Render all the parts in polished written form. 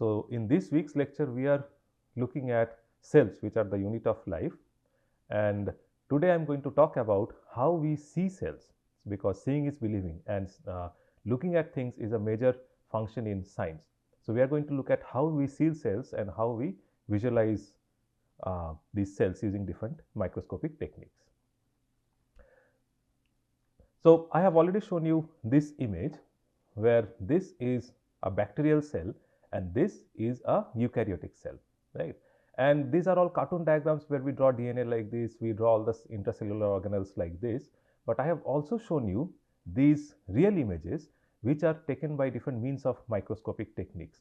So, in this week's lecture we are looking at cells, which are the unit of life, and today I am going to talk about how we see cells, because seeing is believing, and looking at things is a major function in science. So, we are going to look at how we see cells and how we visualize these cells using different microscopic techniques. So, I have already shown you this image where this is a bacterial cell and this is a eukaryotic cell, right. And these are all cartoon diagrams where we draw DNA like this, we draw all the intracellular organelles like this, but I have also shown you these real images which are taken by different means of microscopic techniques.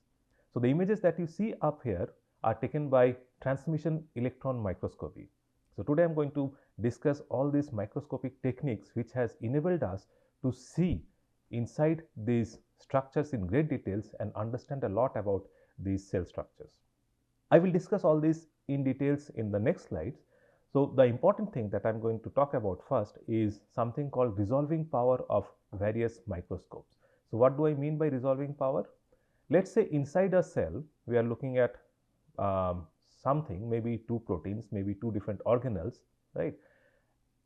So, the images that you see up here are taken by transmission electron microscopy. So, today I am going to discuss all these microscopic techniques which has enabled us to see inside these structures in great details and understand a lot about these cell structures. I will discuss all these in details in the next slides. So, the important thing that I am going to talk about first is something called resolving power of various microscopes. So, what do I mean by resolving power? Let us say inside a cell we are looking at something, maybe two proteins, maybe two different organelles, right.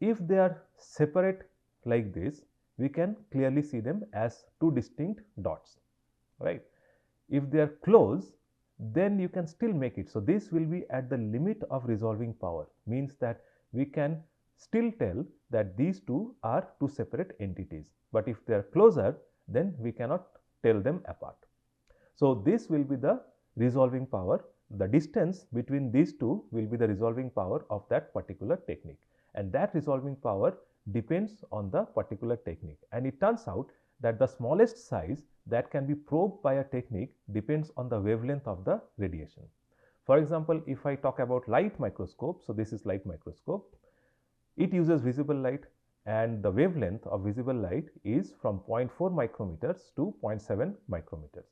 If they are separate like this, we can clearly see them as two distinct dots, right. If they are close, then you can still make it. So, this will be at the limit of resolving power, means that we can still tell that these two are two separate entities, but if they are closer, then we cannot tell them apart. So, this will be the resolving power. The distance between these two will be the resolving power of that particular technique, and that resolving power depends on the particular technique. And it turns out that the smallest size that can be probed by a technique depends on the wavelength of the radiation. For example, if I talk about light microscope, so this is light microscope, it uses visible light and the wavelength of visible light is from 0.4 micrometers to 0.7 micrometers,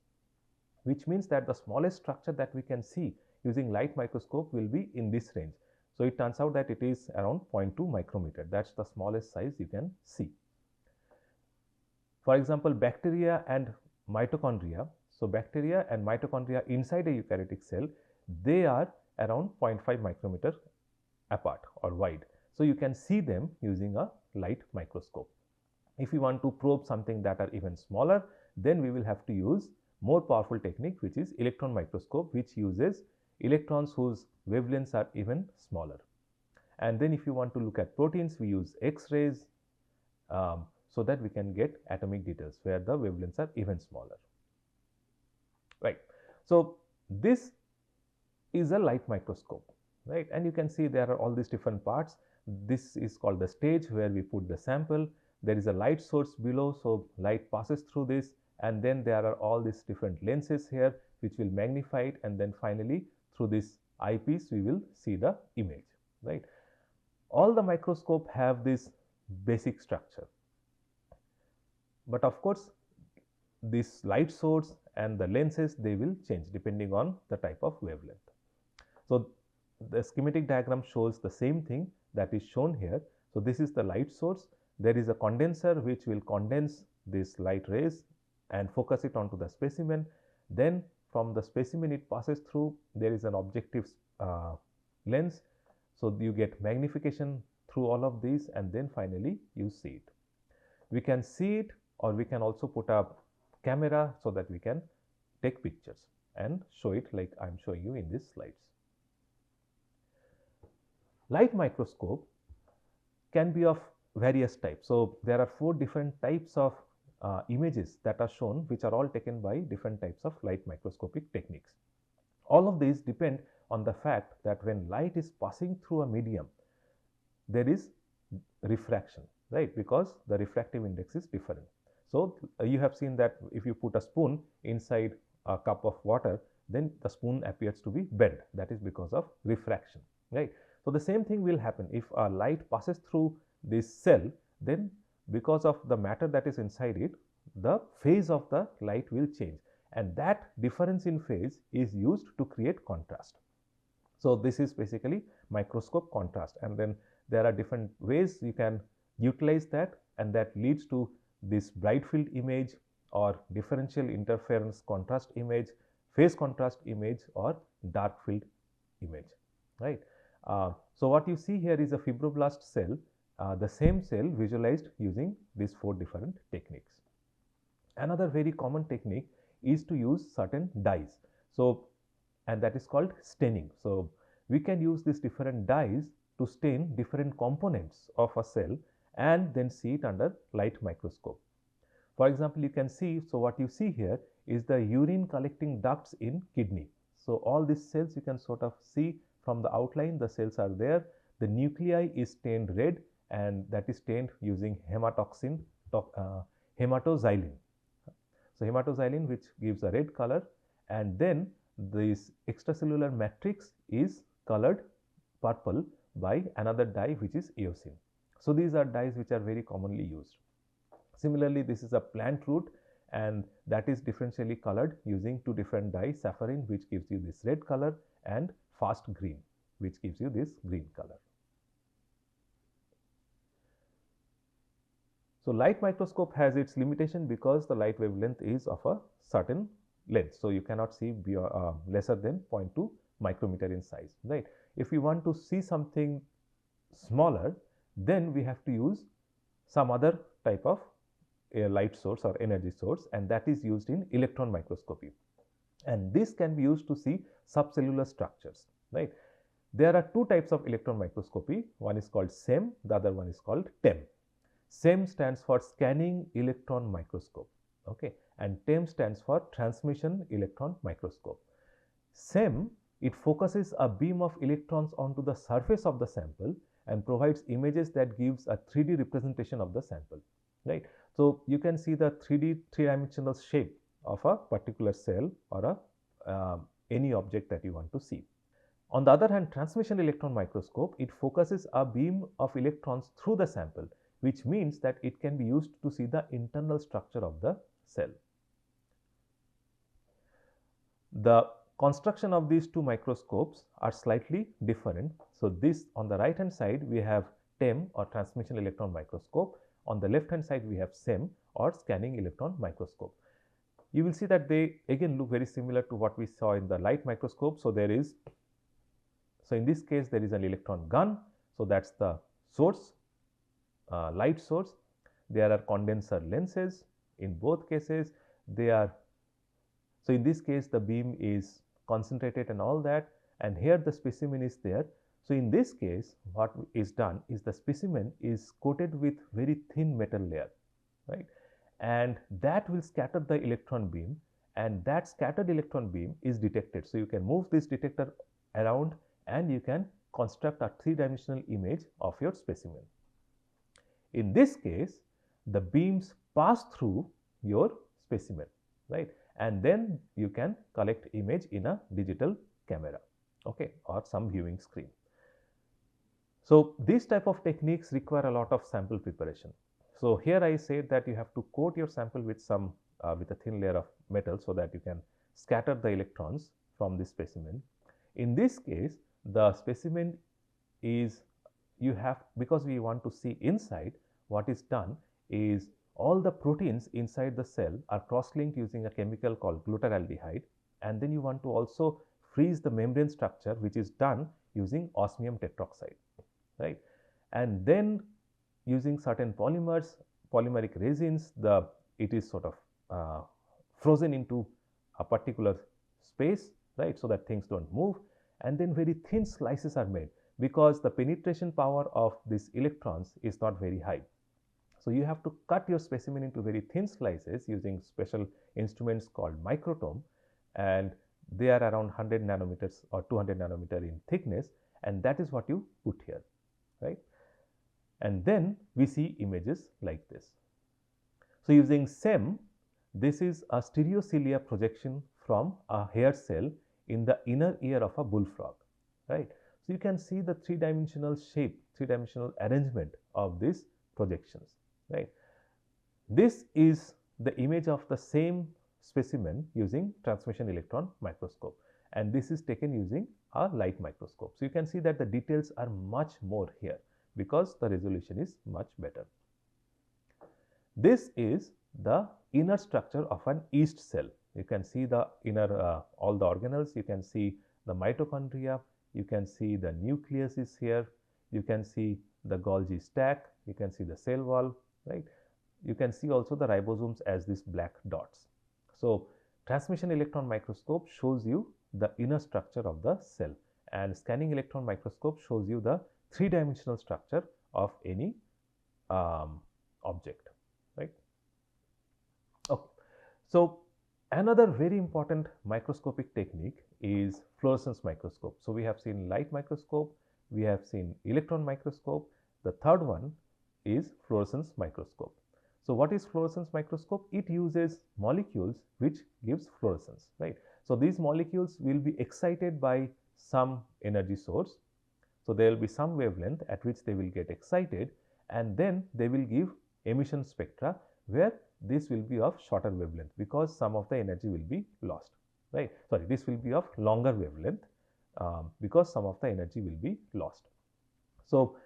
which means that the smallest structure that we can see using light microscope will be in this range. So, it turns out that it is around 0.2 micrometer, that is the smallest size you can see. For example, bacteria and mitochondria. So, bacteria and mitochondria inside a eukaryotic cell, they are around 0.5 micrometer apart or wide. So, you can see them using a light microscope. If we want to probe something that are even smaller, then we will have to use more powerful technique, which is electron microscope, which uses electrons whose wavelengths are even smaller. And then if you want to look at proteins, we use X-rays so that we can get atomic details where the wavelengths are even smaller, right. So, this is a light microscope, right, and you can see there are all these different parts. This is called the stage where we put the sample. There is a light source below, so light passes through this, and then there are all these different lenses here which will magnify it, and then finally through this eyepiece we will see the image, right. All the microscope have this basic structure, but of course this light source and the lenses, they will change depending on the type of wavelength. So, the schematic diagram shows the same thing that is shown here. So, this is the light source. There is a condenser which will condense this light rays and focus it onto the specimen. Then from the specimen it passes through, there is an objective lens. So, you get magnification through all of these, and then finally you see it. We can see it, or we can also put a camera so that we can take pictures and show it like I am showing you in these slides. Light microscope can be of various types. So, there are 4 different types of images that are shown, which are all taken by different types of light microscopic techniques. All of these depend on the fact that when light is passing through a medium, there is refraction, right, because the refractive index is different. So, you have seen that if you put a spoon inside a cup of water, then the spoon appears to be bent, that is because of refraction, right. So, the same thing will happen if a light passes through this cell, then because of the matter that is inside it, the phase of the light will change, and that difference in phase is used to create contrast. So, this is basically microscope contrast, and then there are different ways you can utilize that, and that leads to this bright field image or differential interference contrast image, phase contrast image or dark field image, right. So what you see here is a fibroblast cell, the same cell visualized using these 4 different techniques. Another very common technique is to use certain dyes. So, and that is called staining. So, we can use these different dyes to stain different components of a cell and then see it under light microscope. For example, you can see, so what you see here is the urine collecting ducts in kidney. So, all these cells you can sort of see from the outline, the cells are there. The nuclei is stained red, and that is stained using hematoxylin. So, hematoxylin which gives a red color, and then this extracellular matrix is colored purple by another dye which is eosin. So, these are dyes which are very commonly used. Similarly, this is a plant root, and that is differentially colored using 2 different dyes, safranin which gives you this red color and fast green which gives you this green color. So, light microscope has its limitation because the light wavelength is of a certain length. So, you cannot see lesser than 0.2 micrometer in size, right. If we want to see something smaller, then we have to use some other type of a light source or energy source, and that is used in electron microscopy, and this can be used to see subcellular structures, right. There are 2 types of electron microscopy, one is called SEM, the other one is called TEM. SEM stands for scanning electron microscope, okay, and TEM stands for transmission electron microscope. SEM, it focuses a beam of electrons onto the surface of the sample and provides images that gives a 3D representation of the sample, right. So, you can see the 3-dimensional shape of a particular cell or any object that you want to see. On the other hand, transmission electron microscope, it focuses a beam of electrons through the sample, which means that it can be used to see the internal structure of the cell. The construction of these 2 microscopes are slightly different. So, this on the right hand side we have TEM or transmission electron microscope, on the left hand side we have SEM or scanning electron microscope. You will see that they again look very similar to what we saw in the light microscope. So, there is, so in this case there is an electron gun. So, that is the source, light source. There are condenser lenses in both cases. They are, so in this case the beam is concentrated and all that, and here the specimen is there. So, in this case what is done is the specimen is coated with very thin metal layer, right, and that will scatter the electron beam, and that scattered electron beam is detected. So, you can move this detector around and you can construct a 3-dimensional image of your specimen. In this case, the beams pass through your specimen, right, and then you can collect image in a digital camera, okay, or some viewing screen. So, these type of techniques require a lot of sample preparation. So, here I say that you have to coat your sample with some with a thin layer of metal, so that you can scatter the electrons from this specimen. In this case, the specimen is, you have, because we want to see inside, what is done is all the proteins inside the cell are cross-linked using a chemical called glutaraldehyde, and then you want to also freeze the membrane structure, which is done using osmium tetroxide, right. And then using certain polymers, polymeric resins, it is sort of frozen into a particular space, right, so that things do not move, and then very thin slices are made because the penetration power of these electrons is not very high. So, you have to cut your specimen into very thin slices using special instruments called microtome, and they are around 100 nanometers or 200 nanometer in thickness, and that is what you put here, right. And then we see images like this. So, using SEM, this is a stereocilia projection from a hair cell in the inner ear of a bullfrog, right. So, you can see the 3-dimensional shape, 3-dimensional arrangement of these projections, right. This is the image of the same specimen using transmission electron microscope, and this is taken using a light microscope. So, you can see that the details are much more here because the resolution is much better. This is the inner structure of an yeast cell. You can see the inner all the organelles, you can see the mitochondria, you can see the nucleus is here, you can see the Golgi stack, you can see the cell wall, right. You can see also the ribosomes as these black dots. So, transmission electron microscope shows you the inner structure of the cell, and scanning electron microscope shows you the three-dimensional structure of any object, right. Okay. So, another very important microscopic technique is fluorescence microscope. So, we have seen light microscope, we have seen electron microscope, the third one is fluorescence microscope. So, what is fluorescence microscope? It uses molecules which gives fluorescence, right. So, these molecules will be excited by some energy source. So, there will be some wavelength at which they will get excited, and then they will give emission spectra where this will be of shorter wavelength because some of the energy will be lost, right. Sorry, this will be of longer wavelength because some of the energy will be lost. So,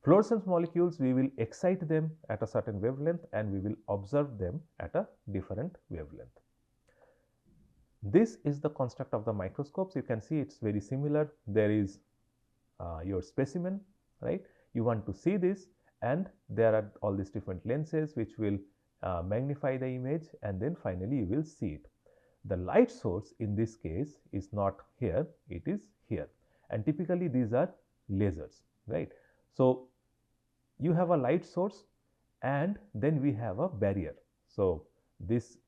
fluorescence molecules, we will excite them at a certain wavelength and we will observe them at a different wavelength. This is the construct of the microscopes. You can see it is very similar. There is your specimen, right. You want to see this, and there are all these different lenses which will magnify the image, and then finally you will see it. The light source in this case is not here, it is here, and typically these are lasers, right. So, you have a light source and then we have a barrier. So, this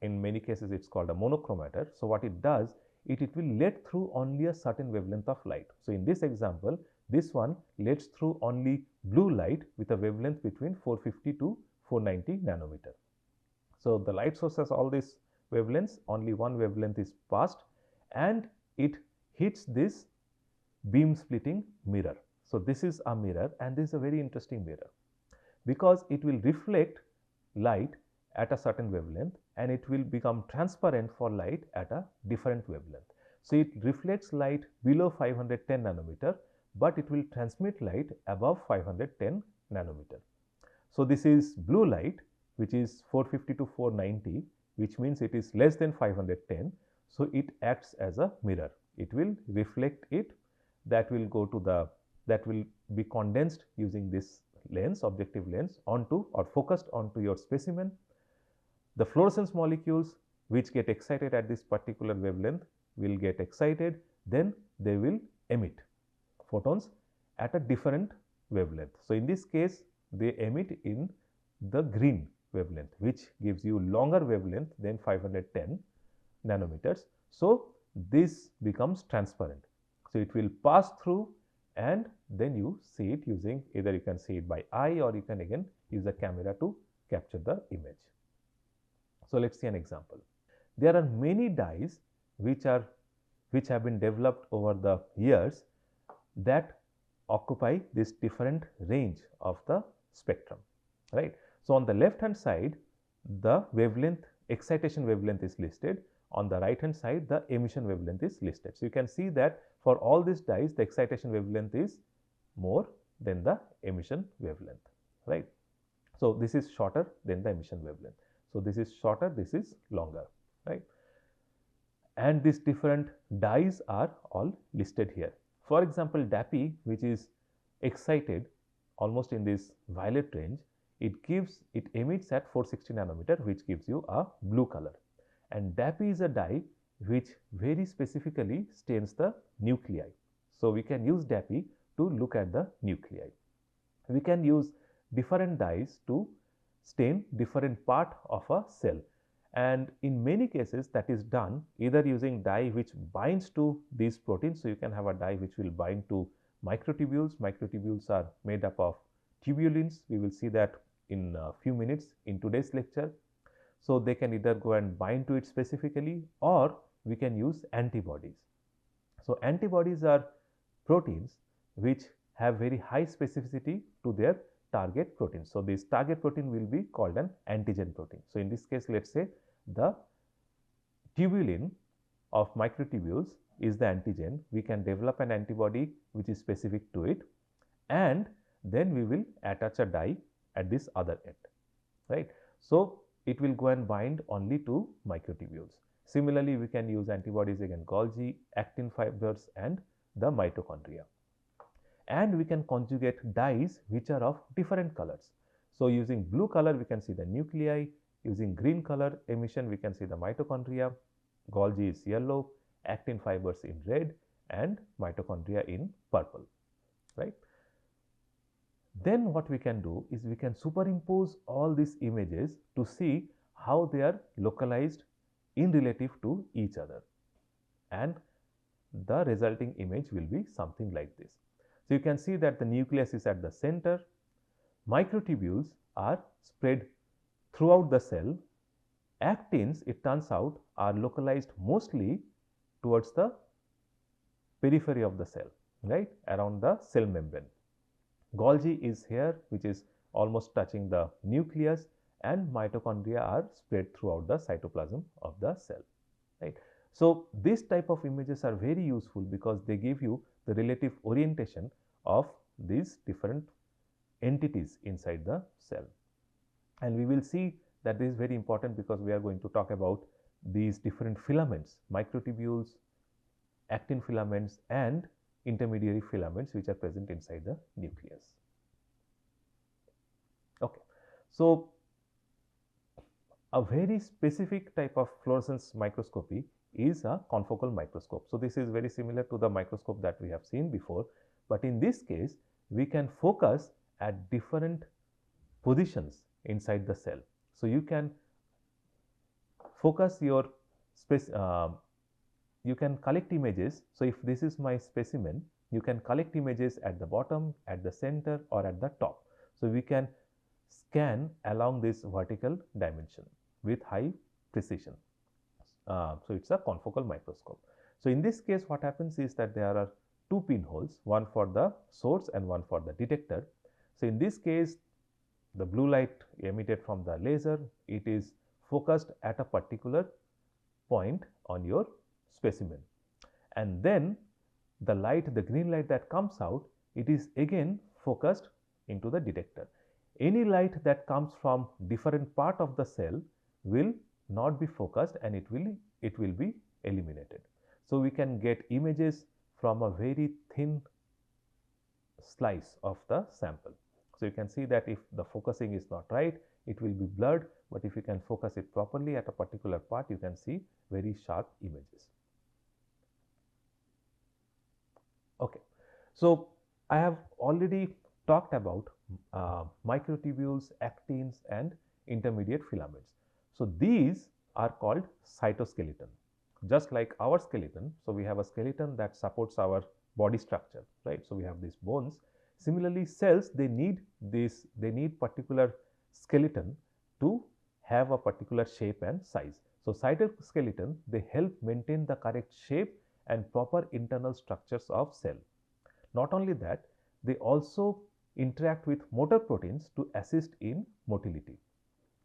in many cases it is called a monochromator. So, what it does, it will let through only a certain wavelength of light. So, in this example, this one lets through only blue light with a wavelength between 450 to 490 nanometer. So, the light source has all these wavelengths, only one wavelength is passed and it hits this beam splitting mirror. So, this is a mirror and this is a very interesting mirror because it will reflect light at a certain wavelength and it will become transparent for light at a different wavelength. So, it reflects light below 510 nanometer, but it will transmit light above 510 nanometer. So, this is blue light which is 450 to 490, which means it is less than 510. So, it acts as a mirror. It will reflect it, that will go to the, that will be condensed using this lens, objective lens, onto or focused onto your specimen. The fluorescence molecules which get excited at this particular wavelength will get excited, then they will emit photons at a different wavelength. So, in this case they emit in the green wavelength, which gives you longer wavelength than 510 nanometers. So, this becomes transparent. So, it will pass through and then you see it using, either you can see it by eye or you can again use a camera to capture the image. So, let us see an example. There are many dyes which have been developed over the years that occupy this different range of the spectrum, right. So, on the left hand side the wavelength, excitation wavelength is listed, on the right hand side the emission wavelength is listed. So, you can see that for all these dyes the excitation wavelength is more than the emission wavelength, right. So, this is shorter than the emission wavelength. So, this is shorter, this is longer, right. And these different dyes are all listed here. For example, DAPI, which is excited almost in this violet range, it emits at 460 nanometer, which gives you a blue color. And DAPI is a dye which very specifically stains the nuclei. So, we can use DAPI to look at the nuclei. We can use different dyes to stain different part of a cell, and in many cases that is done either using dye which binds to these proteins. So, you can have a dye which will bind to microtubules. Microtubules are made up of tubulins. We will see that in a few minutes in today's lecture. So, they can either go and bind to it specifically or we can use antibodies. So, antibodies are proteins which have very high specificity to their target protein. So, this target protein will be called an antigen protein. So, in this case let us say the tubulin of microtubules is the antigen. We can develop an antibody which is specific to it, and then we will attach a dye at this other end, right. So, it will go and bind only to microtubules. Similarly, we can use antibodies against Golgi, actin fibers and the mitochondria. And we can conjugate dyes which are of different colors. So, using blue color we can see the nuclei, using green color emission we can see the mitochondria, Golgi is yellow, actin fibers in red and mitochondria in purple, right. Then what we can do is we can superimpose all these images to see how they are localized in relative to each other, and the resulting image will be something like this. So, you can see that the nucleus is at the center, microtubules are spread throughout the cell, actins it turns out are localized mostly towards the periphery of the cell, right, around the cell membrane. Golgi is here which is almost touching the nucleus, and mitochondria are spread throughout the cytoplasm of the cell, right. So, this type of images are very useful because they give you the relative orientation of these different entities inside the cell. And we will see that this is very important because we are going to talk about these different filaments, microtubules, actin filaments and intermediary filaments which are present inside the nucleus. Okay. So, a very specific type of fluorescence microscopy is a confocal microscope. So, this is very similar to the microscope that we have seen before, but in this case we can focus at different positions inside the cell. So, you can focus your you can collect images. So, if this is my specimen, you can collect images at the bottom, at the center or at the top. So, we can scan along this vertical dimension with high precision. So, it is a confocal microscope. So, in this case what happens is that there are two pinholes, one for the source and one for the detector. So, in this case the blue light emitted from the laser, it is focused at a particular point on your specimen, and then the light, the green light that comes out, it is again focused into the detector. Any light that comes from different part of the cell will not be focused and it will be eliminated. So, we can get images from a very thin slice of the sample. So, you can see that if the focusing is not right, it will be blurred, but if you can focus it properly at a particular part, you can see very sharp images. Okay. So, I have already talked about microtubules, actins and intermediate filaments. So, these are called cytoskeleton, just like our skeleton. So, we have a skeleton that supports our body structure, right. So, we have these bones. Similarly, cells they need particular skeleton to have a particular shape and size. So, cytoskeleton they help maintain the correct shape and proper internal structures of cell. Not only that, they also interact with motor proteins to assist in motility,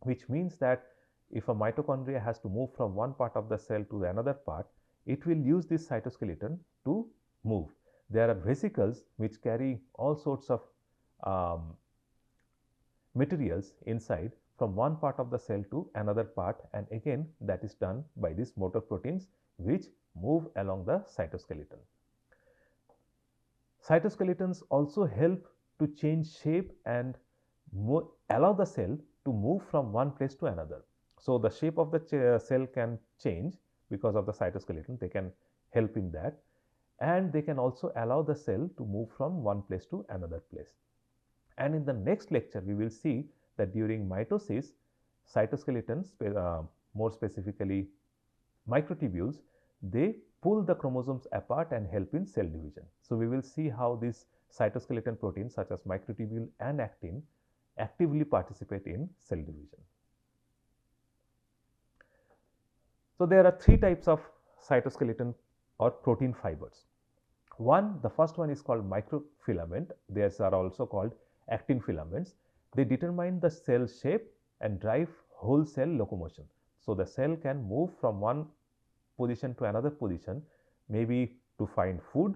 which means that if a mitochondria has to move from one part of the cell to another part, it will use this cytoskeleton to move. There are vesicles which carry all sorts of materials inside from one part of the cell to another part, and again that is done by these motor proteins which move along the cytoskeleton. Cytoskeletons also help to change shape and allow the cell to move from one place to another. So, the shape of the cell can change because of the cytoskeleton, they can help in that, and they can also allow the cell to move from one place to another place. And in the next lecture, we will see that during mitosis, cytoskeletons, more specifically microtubules, they pull the chromosomes apart and help in cell division. So, we will see how these cytoskeleton proteins such as microtubule and actin actively participate in cell division. So, there are three types of cytoskeleton or protein fibers. The first one is called microfilament. These are also called actin filaments. They determine the cell shape and drive whole cell locomotion. So, the cell can move from one position to another position, maybe to find food,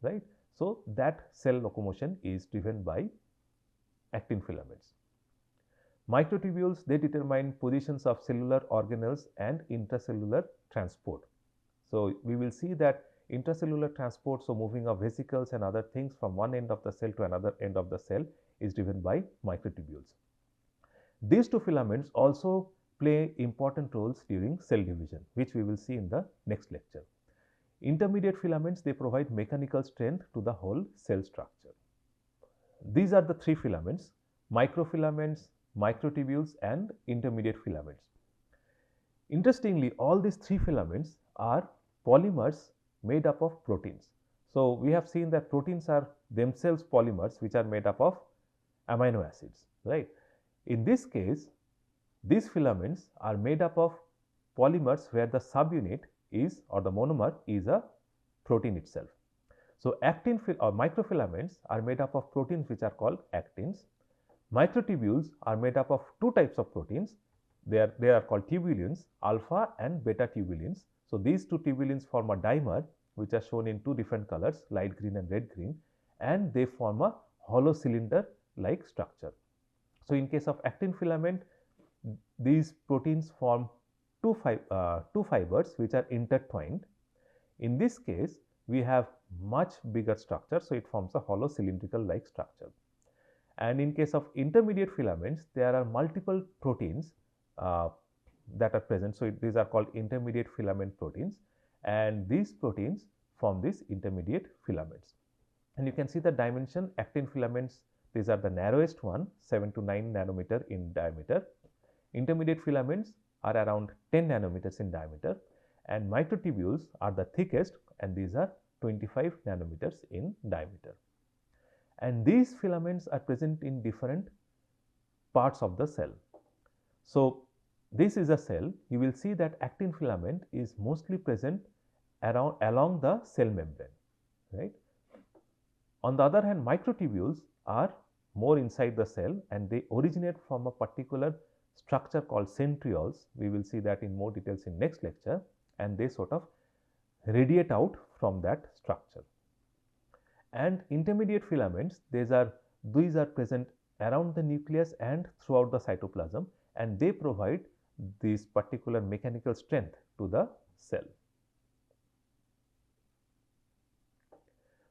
right. So, that cell locomotion is driven by actin filaments. Microtubules, they determine positions of cellular organelles and intracellular transport. So we will see that intracellular transport, so moving of vesicles and other things from one end of the cell to another end of the cell, is driven by microtubules. These two filaments also play important roles during cell division, which we will see in the next lecture. Intermediate filaments, they provide mechanical strength to the whole cell structure. These are the three filaments: microfilaments, microtubules and intermediate filaments. Interestingly, all these three filaments are polymers made up of proteins. So we have seen that proteins are themselves polymers which are made up of amino acids, right? In this case, these filaments are made up of polymers where the subunit is, or the monomer is, a protein itself. So actin or microfilaments are made up of proteins which are called actins. Microtubules are made up of two types of proteins. They are called tubulins, alpha and beta tubulins. So these two tubulins form a dimer which are shown in two different colors, light green and red green, and they form a hollow cylinder like structure. So in case of actin filament, these proteins form two fibers which are intertwined. In this case, we have much bigger structure, so it forms a hollow cylindrical like structure. And in case of intermediate filaments, there are multiple proteins that are present. So these are called intermediate filament proteins, and these proteins form these intermediate filaments. And you can see the dimension. Actin filaments, these are the narrowest one, 7 to 9 nanometer in diameter. Intermediate filaments are around 10 nanometers in diameter, and microtubules are the thickest, and these are 25 nanometers in diameter. And these filaments are present in different parts of the cell. So this is a cell. You will see that actin filament is mostly present along the cell membrane, right? On the other hand, microtubules are more inside the cell, and they originate from a particular structure called centrioles. We will see that in more details in next lecture, and they sort of radiate out from that structure. And intermediate filaments, these are present around the nucleus and throughout the cytoplasm, and they provide this particular mechanical strength to the cell.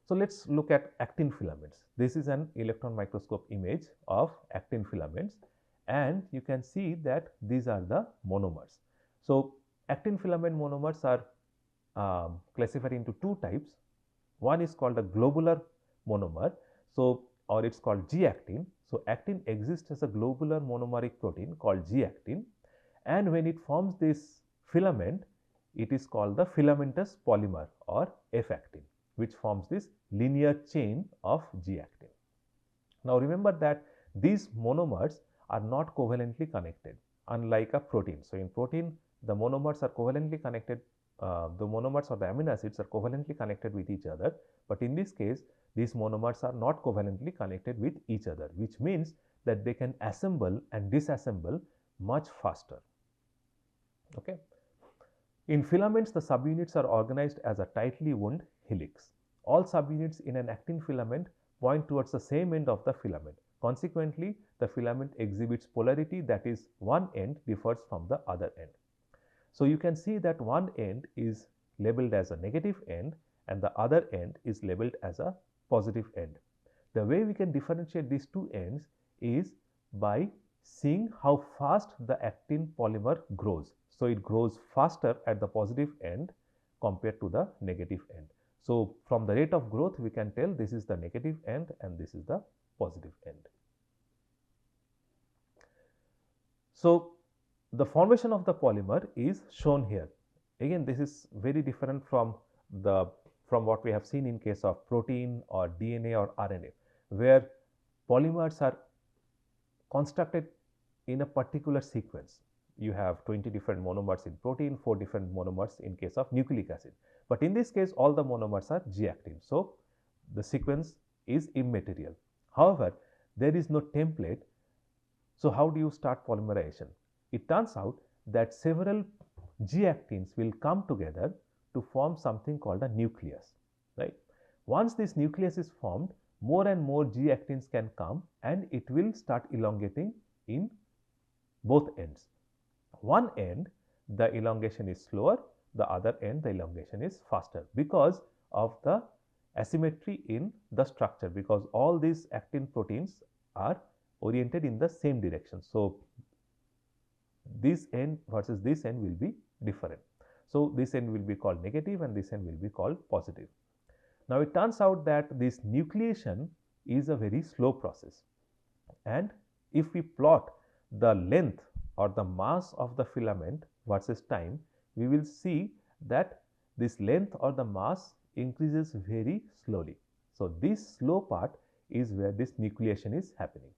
So let's look at actin filaments. This is an electron microscope image of actin filaments, and you can see that these are the monomers. So actin filament monomers are classified into two types. One is called a globular monomer, or it's called G-actin. So actin exists as a globular monomeric protein called G-actin, and when it forms this filament, it is called the filamentous polymer, or F-actin, which forms this linear chain of G-actin. Now remember that these monomers are not covalently connected, unlike a protein. So in protein, the monomers are covalently connected. The monomers or the amino acids are covalently connected with each other, but in this case, these monomers are not covalently connected with each other, which means that they can assemble and disassemble much faster. Okay. In filaments, the subunits are organized as a tightly wound helix. All subunits in an actin filament point towards the same end of the filament. Consequently, the filament exhibits polarity, that is, one end differs from the other end. So you can see that one end is labeled as a negative end and the other end is labeled as a positive end. The way we can differentiate these two ends is by seeing how fast the actin polymer grows. So it grows faster at the positive end compared to the negative end. So from the rate of growth, we can tell this is the negative end and this is the positive end. So the formation of the polymer is shown here. Again, this is very different from what we have seen in case of protein or DNA or RNA, where polymers are constructed in a particular sequence. You have 20 different monomers in protein, 4 different monomers in case of nucleic acid. But in this case, all the monomers are G-actin. So the sequence is immaterial. However, there is no template. So how do you start polymerization? It turns out that several G-actins will come together to form something called a nucleus, right? Once this nucleus is formed, more and more G-actins can come and it will start elongating in both ends. One end, the elongation is slower, the other end the elongation is faster because of the asymmetry in the structure, because all these actin proteins are oriented in the same direction. So, this end versus this end will be different. So, this end will be called negative and this end will be called positive. Now, it turns out that this nucleation is a very slow process, and if we plot the length or the mass of the filament versus time, we will see that this length or the mass increases very slowly. So, this slow part is where this nucleation is happening.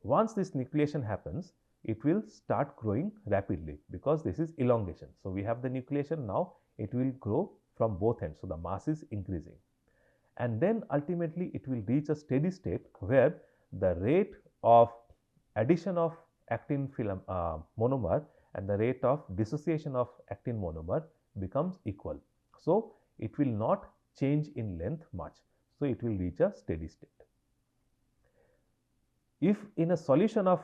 Once this nucleation happens, it will start growing rapidly because this is elongation. So, we have the nucleation, now it will grow from both ends. So, the mass is increasing, and then ultimately it will reach a steady state where the rate of addition of actin film monomer and the rate of dissociation of actin monomer becomes equal. So, it will not change in length much. So, it will reach a steady state. If in a solution of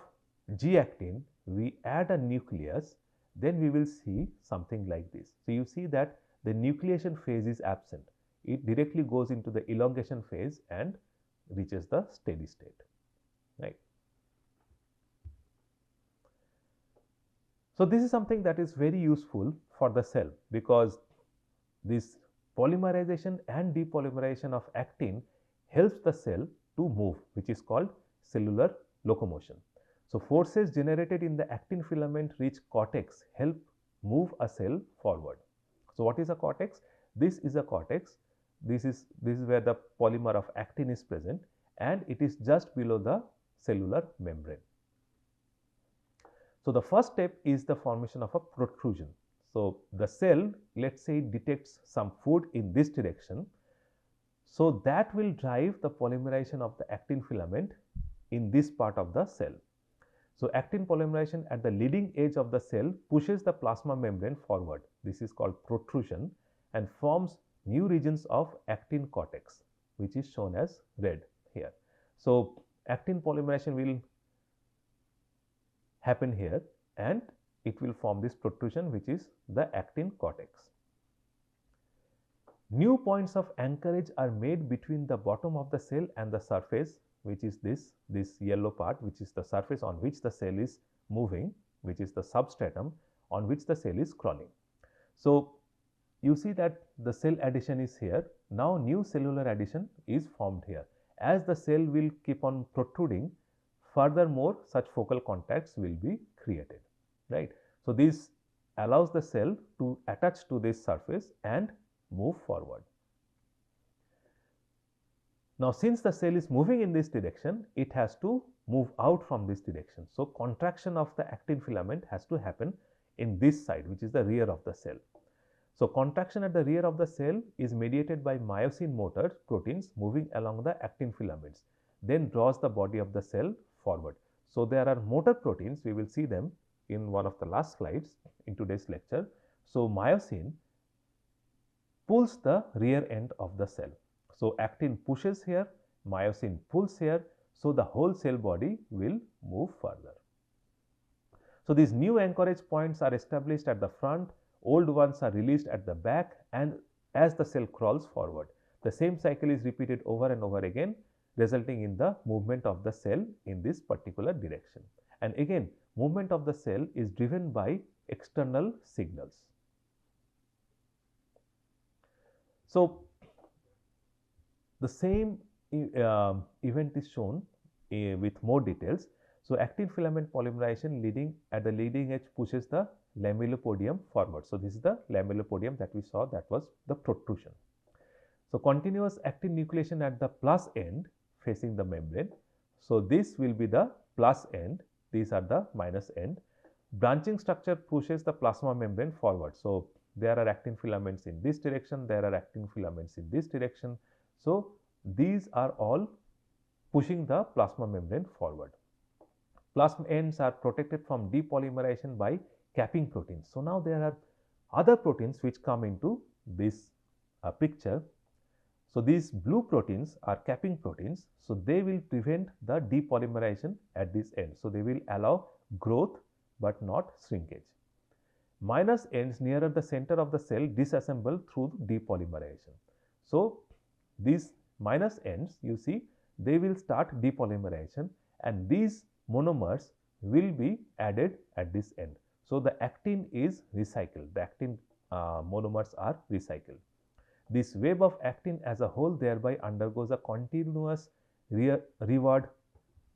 G-actin we add a nucleus, then we will see something like this. So, you see that the nucleation phase is absent. It directly goes into the elongation phase and reaches the steady state, right. So, this is something that is very useful for the cell, because this polymerization and depolymerization of actin helps the cell to move, which is called cellular locomotion. So, forces generated in the actin filament rich cortex help move a cell forward. So, what is a cortex? This is a cortex. This is where the polymer of actin is present, and it is just below the cellular membrane. So, the first step is the formation of a protrusion. So, the cell, let us say, detects some food in this direction. So, that will drive the polymerization of the actin filament in this part of the cell. So, actin polymerization at the leading edge of the cell pushes the plasma membrane forward. This is called protrusion and forms new regions of actin cortex, which is shown as red here. So, actin polymerization will happen here and it will form this protrusion, which is the actin cortex. New points of anchorage are made between the bottom of the cell and the surface, which is this yellow part, which is the surface on which the cell is moving, which is the substratum on which the cell is crawling. So, you see that the cell addition is here. Now, new cellular addition is formed here. As the cell will keep on protruding, furthermore such focal contacts will be created, right. So, this allows the cell to attach to this surface and move forward. Now, since the cell is moving in this direction, it has to move out from this direction. So, contraction of the actin filament has to happen in this side, which is the rear of the cell. So, contraction at the rear of the cell is mediated by myosin motor proteins moving along the actin filaments, then draws the body of the cell forward. So, there are motor proteins, we will see them in one of the last slides in today's lecture. So, myosin pulls the rear end of the cell. So, actin pushes here, myosin pulls here. So, the whole cell body will move further. So, these new anchorage points are established at the front, old ones are released at the back, and as the cell crawls forward. The same cycle is repeated over and over again, resulting in the movement of the cell in this particular direction. And again, movement of the cell is driven by external signals. So, the same event is shown with more details. So, actin filament polymerization leading at the leading edge pushes the lamellipodium forward. So, this is the lamellipodium that we saw, that was the protrusion. So, continuous actin nucleation at the plus end facing the membrane. So, this will be the plus end, these are the minus end. Branching structure pushes the plasma membrane forward. So, there are actin filaments in this direction, there are actin filaments in this direction. So, these are all pushing the plasma membrane forward. Plasma ends are protected from depolymerization by capping proteins. So, now there are other proteins which come into this picture. So, these blue proteins are capping proteins. So, they will prevent the depolymerization at this end. So, they will allow growth but not shrinkage. minus ends nearer the center of the cell disassemble through depolymerization. So, these minus ends, you see, they will start depolymerization and these monomers will be added at this end. So, the actin is recycled, the actin monomers are recycled. This web of actin as a whole thereby undergoes a continuous reward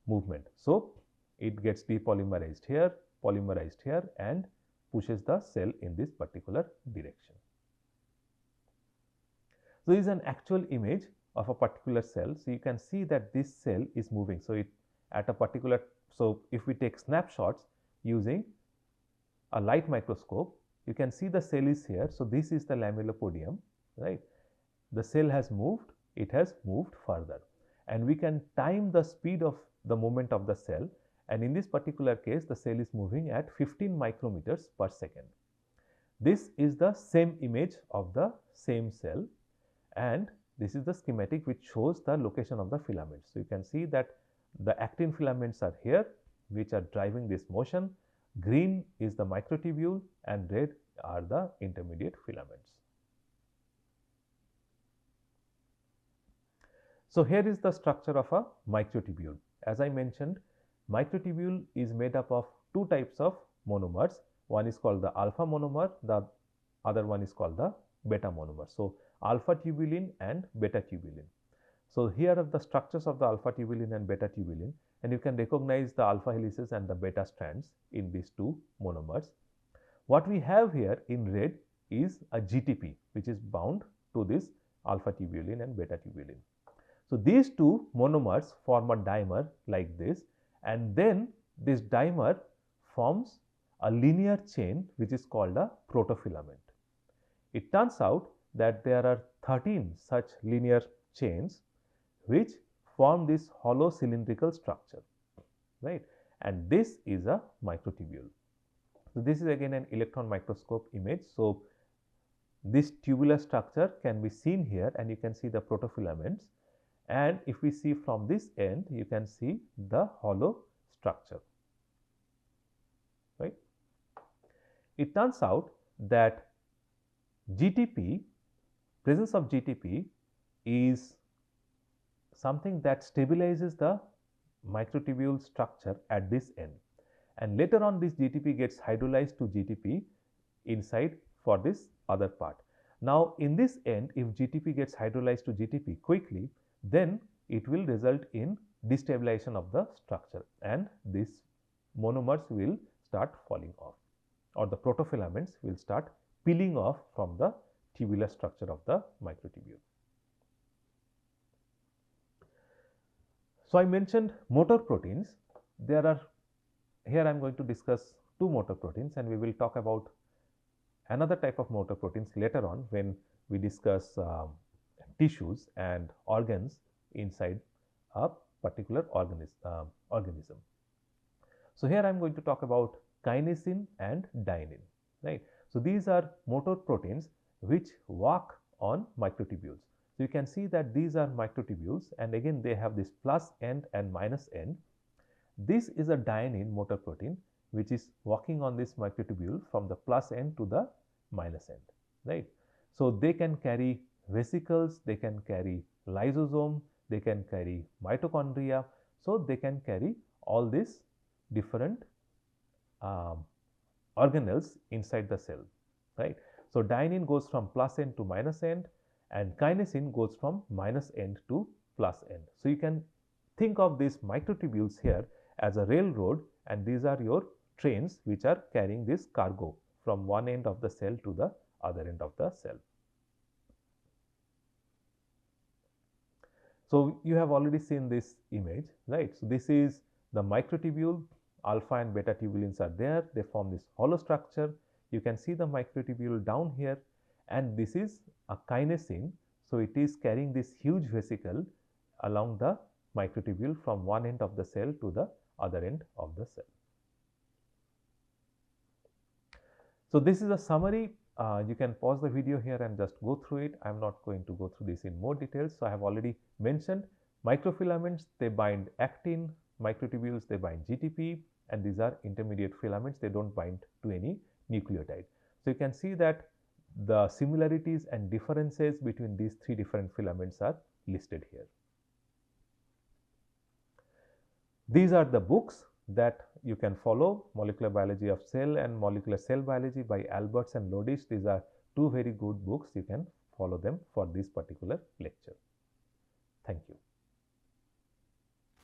movement. So, it gets depolymerized here, polymerized here and pushes the cell in this particular direction. So, this is an actual image of a particular cell. So, you can see that this cell is moving. So, it at a particular, so if we take snapshots using a light microscope, you can see the cell is here. So, this is the lamellipodium, right. The cell has moved, it has moved further and we can time the speed of the movement of the cell, and in this particular case the cell is moving at 15 micrometers per second. This is the same image of the same cell and this is the schematic which shows the location of the filaments. So, you can see that the actin filaments are here which are driving this motion, green is the microtubule and red are the intermediate filaments. So, here is the structure of a microtubule. As I mentioned, microtubule is made up of two types of monomers. One is called the alpha monomer, the other one is called the beta monomer. So, alpha tubulin and beta tubulin. So, here are the structures of the alpha tubulin and beta tubulin, and you can recognize the alpha helices and the beta strands in these two monomers. What we have here in red is a GTP which is bound to this alpha tubulin and beta tubulin. So, these two monomers form a dimer like this and then this dimer forms a linear chain which is called a protofilament. It turns out that there are 13 such linear chains which form this hollow cylindrical structure, right, and this is a microtubule. So, this is again an electron microscope image. So, this tubular structure can be seen here and you can see the protofilaments, and if we see from this end you can see the hollow structure, right. It turns out that GTP, presence of GTP is something that stabilizes the microtubule structure at this end, and later on this GTP gets hydrolyzed to GTP inside for this other part. Now, in this end, if GTP gets hydrolyzed to GTP quickly, then it will result in destabilization of the structure and these monomers will start falling off, or the protofilaments will start peeling off from the tubular structure of the microtubule. So, I mentioned motor proteins. There are, here I am going to discuss two motor proteins and we will talk about another type of motor proteins later on when we discuss tissues and organs inside a particular organism. So, here I am going to talk about kinesin and dynein, right. So, these are motor proteins which work on microtubules. So, you can see that these are microtubules and again they have this plus end and minus end. This is a dynein motor protein which is working on this microtubule from the plus end to the minus end, right. So, they can carry vesicles, they can carry lysosome, they can carry mitochondria. So, they can carry all these different organelles inside the cell, right. So, dynein goes from plus end to minus end and kinesin goes from minus end to plus end. So, you can think of these microtubules here as a railroad and these are your trains which are carrying this cargo from one end of the cell to the other end of the cell. So, you have already seen this image, right. So, this is the microtubule, alpha and beta tubulins are there, they form this hollow structure. You can see the microtubule down here and this is a kinesin. So, it is carrying this huge vesicle along the microtubule from one end of the cell to the other end of the cell. So, this is a summary. You can pause the video here and just go through it. I am not going to go through this in more details. So, I have already mentioned microfilaments, they bind actin, microtubules they bind GTP, and these are intermediate filaments, they do not bind to any nucleotide. So, you can see that the similarities and differences between these three different filaments are listed here. These are the books that you can follow: Molecular Biology of Cell and Molecular Cell Biology by Alberts and Lodish. These are two very good books. You can follow them for this particular lecture. Thank you.